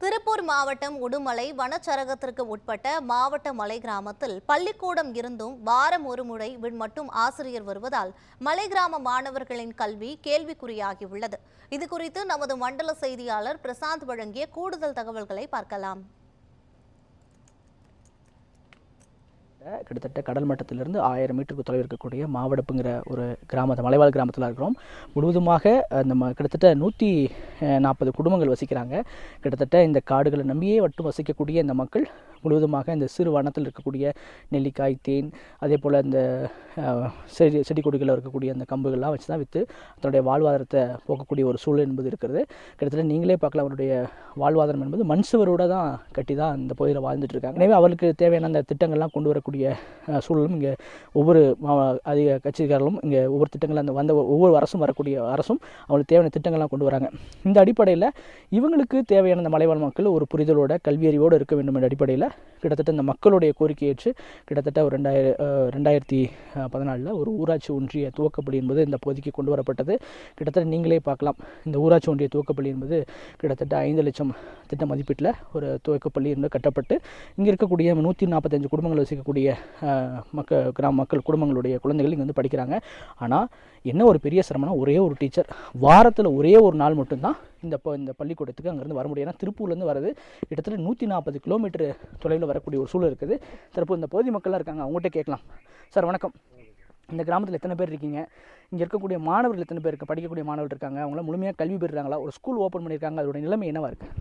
திருப்பூர் மாவட்டம் உடுமலை வனச்சரகத்திற்கு உட்பட்ட மாவட்ட மலை கிராமத்தில் பள்ளிக்கூடம் இருந்தும் வாரம் ஒரு முறை மட்டும் ஆசிரியர் வருவதால் மலை கிராம மாணவர்களின் கல்வி கேள்விக்குறியாகியுள்ளது. இதுகுறித்து நமது மண்டல செய்தியாளர் பிரசாந்த் வழங்கிய கூடுதல் தகவல்களை பார்க்கலாம். கிட்டத்தட்ட கடல் மட்டத்திலிருந்து 1000 மீட்டருக்கு தொலைவில் இருக்கக்கூடிய மாவடப்புங்கிற ஒரு மலைவாழ் கிராமத்தில் இருக்கிறோம். முழுவதுமாக நம்ம கிட்டத்தட்ட 140 குடும்பங்கள் வசிக்கிறாங்க. கிட்டத்தட்ட இந்த காடுகளை நம்பியே மட்டும் வசிக்கக்கூடிய இந்த மக்கள் முழுவதுமாக இந்த சிறு வனத்தில் இருக்கக்கூடிய நெல்லிக்காய், தேன், அதே போல் இந்த செடி கொடிகளில் இருக்கக்கூடிய அந்த கம்புகள்லாம் வச்சு தான் விற்று அதனுடைய வாழ்வாதாரத்தை போக்கக்கூடிய ஒரு சூழல் என்பது இருக்கிறது. கிட்டத்தட்ட நீங்களே பார்க்கலாம், அவருடைய வாழ்வாதாரம் என்பது மண் சுவரோடு தான் கட்டி தான் இந்த பகுதியில் வாழ்ந்துட்டு இருக்காங்க. எனவே அவர்களுக்கு தேவையான அந்த திட்டங்கள்லாம் கொண்டு வரக்கூடிய சூழலும் இங்கே ஒவ்வொரு அதிக கட்சிக்காரர்களும் இங்கே ஒவ்வொரு திட்டங்கள் அந்த வந்த ஒவ்வொரு வரக்கூடிய அரசும் அவங்களுக்கு தேவையான திட்டங்கள்லாம் கொண்டு வராங்க. இந்த அடிப்படையில் இவங்களுக்கு தேவையான இந்த மலைவாழ் மக்கள் ஒரு புரிதலோட கல்வியறிவோடு இருக்க வேண்டும் என்ற அடிப்படையில் கிட்டத்தட்ட இந்த மக்களுடைய கோரிக்கை ஏற்று கிட்டத்தட்ட ஒரு 2014 ஒரு ஊராட்சி ஒன்றிய துவக்கப்பள்ளி என்பது இந்த பகுதிக்கு கொண்டு வரப்பட்டது. கிட்டத்தட்ட நீங்களே பார்க்கலாம், இந்த ஊராட்சி ஒன்றிய துவக்கப்பள்ளி என்பது கிட்டத்தட்ட 5 லட்சம் திட்ட மதிப்பீட்டில் ஒரு துவக்கப்பள்ளி என்று கட்டப்பட்டு இங்கே இருக்கக்கூடிய 145 குடும்பங்கள் வசிக்கக்கூடிய மக்கள் குடும்பங்களுடைய குழந்தைகள் இங்கே வந்து படிக்கிறாங்க. ஆனால் என்ன ஒரு பெரிய சிரமம்னா, ஒரே ஒரு டீச்சர் வாரத்தில் ஒரே ஒரு நாள் மட்டும்தான் இந்த பள்ளிக்கூடத்துக்கு அங்கேருந்து வர முடியும். ஏன்னா திருப்பூர்லேருந்து வரது கிட்டத்தட்ட 140 கிலோமீட்டர் தொலைவில் வரக்கூடிய ஒரு சூழல் இருக்குது. தற்போது இந்த பகுதி மக்கள்லாம் இருக்காங்க, அவங்ககிட்ட கேட்கலாம். சார் வணக்கம், இந்த கிராமத்தில் எத்தனை பேர் இருக்கீங்க? இங்கே இருக்கக்கூடிய மாணவர்கள் எத்தனை பேர் படிக்கக்கூடிய மாணவர்கள் இருக்காங்க? அவங்களாம் முழுமையாக கல்வி பெறுறாங்களா? ஒரு ஸ்கூல் ஓப்பன் பண்ணியிருக்காங்க, அதோட நிலைமை என்னவா இருக்குது?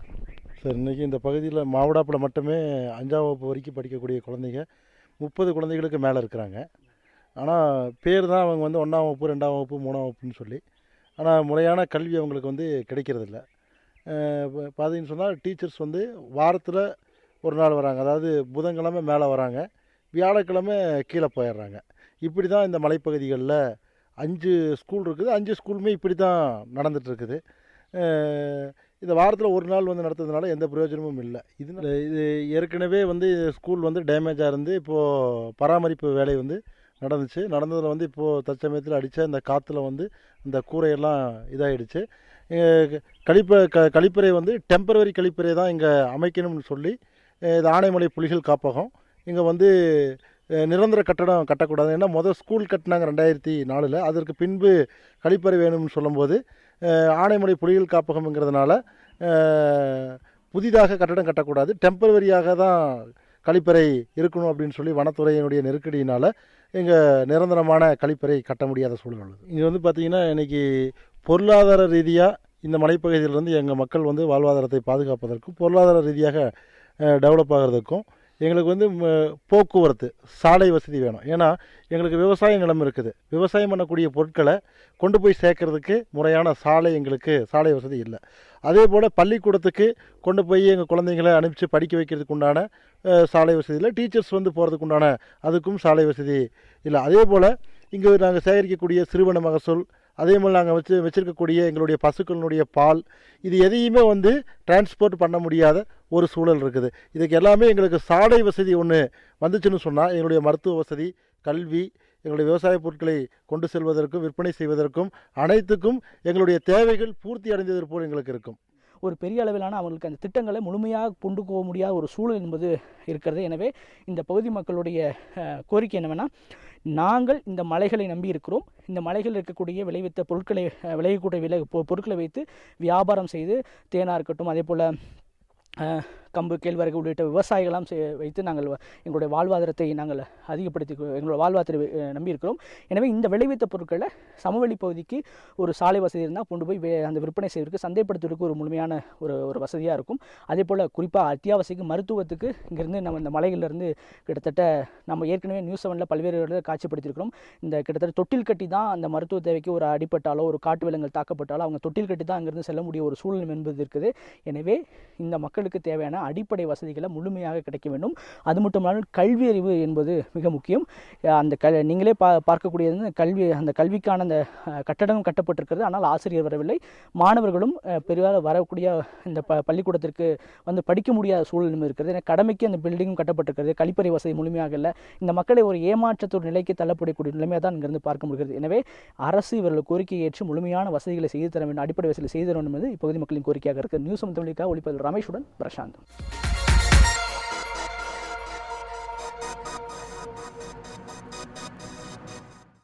சார், இன்றைக்கி இந்த பகுதியில் மாவடாப்பில் மட்டுமே 5ஆம் வகுப்பு வரைக்கும் படிக்கக்கூடிய குழந்தைங்க 30 குழந்தைகளுக்கு மேலே இருக்கிறாங்க. ஆனால் பேர் தான் அவங்க வந்து 1ஆம் வகுப்பு, 2ஆம் வகுப்பு, 3ஆம் வகுப்புன்னு சொல்லி. ஆனால் முறையான கல்வி அவங்களுக்கு வந்து கிடைக்கிறதில்ல. பார்த்தீங்கன்னு சொன்னால் டீச்சர்ஸ் வந்து வாரத்தில் ஒரு நாள் வராங்க, அதாவது புதன்கிழமை மேலே வராங்க, வியாழக்கிழமை கீழே போயிடுறாங்க. இப்படி தான் இந்த மலைப்பகுதிகளில் 5 ஸ்கூல் இருக்குது. 5 ஸ்கூலுமே இப்படி தான் நடந்துகிட்ருக்குது. இந்த வாரத்தில் ஒரு நாள் வந்து நடத்துறதுனால எந்த பிரயோஜனமும் இல்லை. இது ஏற்கனவே வந்து ஸ்கூல் வந்து டேமேஜாக இருந்து இப்போது பராமரிப்பு வேலை வந்து நடந்ததில் வந்து இப்போது தற்சமயத்தில் அடித்த இந்த காற்றுல வந்து இந்த கூரையெல்லாம் இதாகிடுச்சு. கழிப்பறை வந்து டெம்பரவரி கழிப்பறை தான் இங்கே அமைக்கணும்னு சொல்லி இது ஆனைமலை புலிகள் காப்பகம் இங்கே வந்து நிரந்தர கட்டடம் கட்டக்கூடாது. ஏன்னா முதல் ஸ்கூல் கட்டினாங்க 2004. அதற்கு பின்பு கழிப்பறை வேணும்னு சொல்லும்போது ஆனைமலை புலிகள் காப்பகம்ங்கிறதுனால புதிதாக கட்டடம் கட்டக்கூடாது, டெம்பரவரியாக தான் கழிப்பறை இருக்கணும் அப்படின்னு சொல்லி வனத்துறையினுடைய நெருக்கடியினால் இங்கே நிரந்தரமான கழிப்பறை கட்ட முடியாத சூழல் உள்ளது. இங்கே வந்து பார்த்திங்கன்னா இன்றைக்கி பொருளாதார ரீதியாக இந்த மலைப்பகுதியிலிருந்து எங்கள் மக்கள் வந்து வாழ்வாதாரத்தை பாதுகாப்பதற்கும் பொருளாதார ரீதியாக டெவலப் ஆகிறதுக்கும் எங்களுக்கு வந்து போக்குவரத்து சாலை வசதி வேணும். ஏன்னா எங்களுக்கு விவசாய நிலம் இருக்குது, விவசாயம் பண்ணக்கூடிய பொருட்களை கொண்டு போய் சேர்க்கறதுக்கு முறையான சாலை வசதி இல்லை. அதே போல் பள்ளிக்கூடத்துக்கு கொண்டு போய் எங்கள் குழந்தைங்களை அனுப்பிச்சு படிக்க வைக்கிறதுக்கு உண்டான சாலை வசதி இல்லை. டீச்சர்ஸ் வந்து போகிறதுக்கு உண்டான அதுக்கும் சாலை வசதி இல்லை. அதே போல் இங்கே நாங்கள் சேகரிக்கக்கூடிய சிறுவன மகசூல், அதே மாதிரி நாங்கள் வச்சுருக்கக்கூடிய எங்களுடைய பசுக்களினுடைய பால், இது எதையுமே வந்து டிரான்ஸ்போர்ட் பண்ண முடியாத ஒரு சூழல் இருக்குது. இதுக்கு எல்லாமே எங்களுக்கு சாலை வசதி ஒன்று வந்துச்சுன்னு சொன்னால் எங்களுடைய மருத்துவ வசதி, கல்வி, எங்களுடைய விவசாய பொருட்களை கொண்டு செல்வதற்கும் விற்பனை செய்வதற்கும் அனைத்துக்கும் எங்களுடைய தேவைகள் பூர்த்தி அடைந்தது போல் எங்களுக்கு இருக்கும். ஒரு பெரிய அளவிலான அவங்களுக்கு அந்த திட்டங்களை முழுமையாக கொண்டு போக முடியாத ஒரு சூழல் என்பது இருக்கிறது. எனவே இந்த பகுதி மக்களுடைய கோரிக்கை என்னவென்னா, நாங்கள் இந்த மலைகளை நம்பி இருக்கிறோம், இந்த மலைகளில் இருக்கக்கூடிய விளைவிக்கக்கூடிய பொருட்களை வைத்து வியாபாரம் செய்து, தேனாக இருக்கட்டும், அதே போல் கம்பு, கேழ்வரகு உள்ளிட்ட விவசாயிகளாம் வைத்து நாங்கள் எங்களுடைய வாழ்வாதாரத்தை நாங்கள் எங்களோட வாழ்வாதாரத்தை நம்பி இருக்கிறோம். எனவே இந்த விளைவித்த பொருட்களை சமவெளி பகுதிக்கு ஒரு சாலை வசதி இருந்தால் கொண்டு போய் அந்த விற்பனை செய்வதற்கு, சந்தைப்படுத்துவதற்கு ஒரு முழுமையான ஒரு வசதியாக இருக்கும். அதே போல் குறிப்பாக அத்தியாவசிய மருத்துவத்துக்கு இங்கேருந்து நம்ம இந்த மலைகளிலிருந்து கிட்டத்தட்ட நம்ம ஏற்கனவே நியூஸ் 7ல் பல்வேறு காட்சிப்படுத்தியிருக்கிறோம். இந்த கிட்டத்தட்ட தொட்டில் கட்டி தான் அந்த மருத்துவ தேவைக்கு ஒரு அடிப்பட்டாலோ ஒரு காட்டு விலங்குகள் தாக்கப்பட்டாலோ அவங்க தொட்டில் கட்டி தான் அங்கேருந்து செல்ல முடிய ஒரு சூழ்நிலை என்பது இருக்குது. எனவே இந்த மக்களுக்கு தேவையான அடிப்படை வசதிகளை முழுமையாக கிடைக்க வேண்டும். அது மட்டுமல்லாமல் கல்வி அறிவு என்பது மிக முக்கியம். அந்த நீங்களே பார்க்கக்கூடியது அந்த கல்விக்கான அந்த கட்டடம் கட்டப்பட்டிருக்கிறது. ஆனால் ஆசிரியர் வரவில்லை. மாணவர்களும் பெரிதாக வரக்கூடிய இந்த பள்ளிக்கூடத்திற்கு வந்து படிக்க முடியாத சூழலும் இருக்கிறது. ஏன்னா கடமைக்கு அந்த பில்டிங்கும் கட்டப்பட்டிருக்கிறது. கழிப்பறை வசதி முழுமையாக இல்லை. இந்த மக்களை ஒரு ஏமாற்றத்தோடு நிலைக்கு தள்ளப்படக்கூடிய நிலைமையாக தான் இங்கிருந்து பார்க்க முடிகிறது. எனவே அரசு இவர்கள் கோரிக்கையை ஏற்று முழுமையான வசதிகளை செய்து தர வேண்டும், அடிப்படை வசதிகளை செய்து தர வேண்டும் என்பது இப்பகுதி மக்களின் கோரிக்கையாக இருக்குது. நியூஸ் தமிழுக்காக ஒளிப்பதில் ரமேஷுடன் பிரசாந்த்.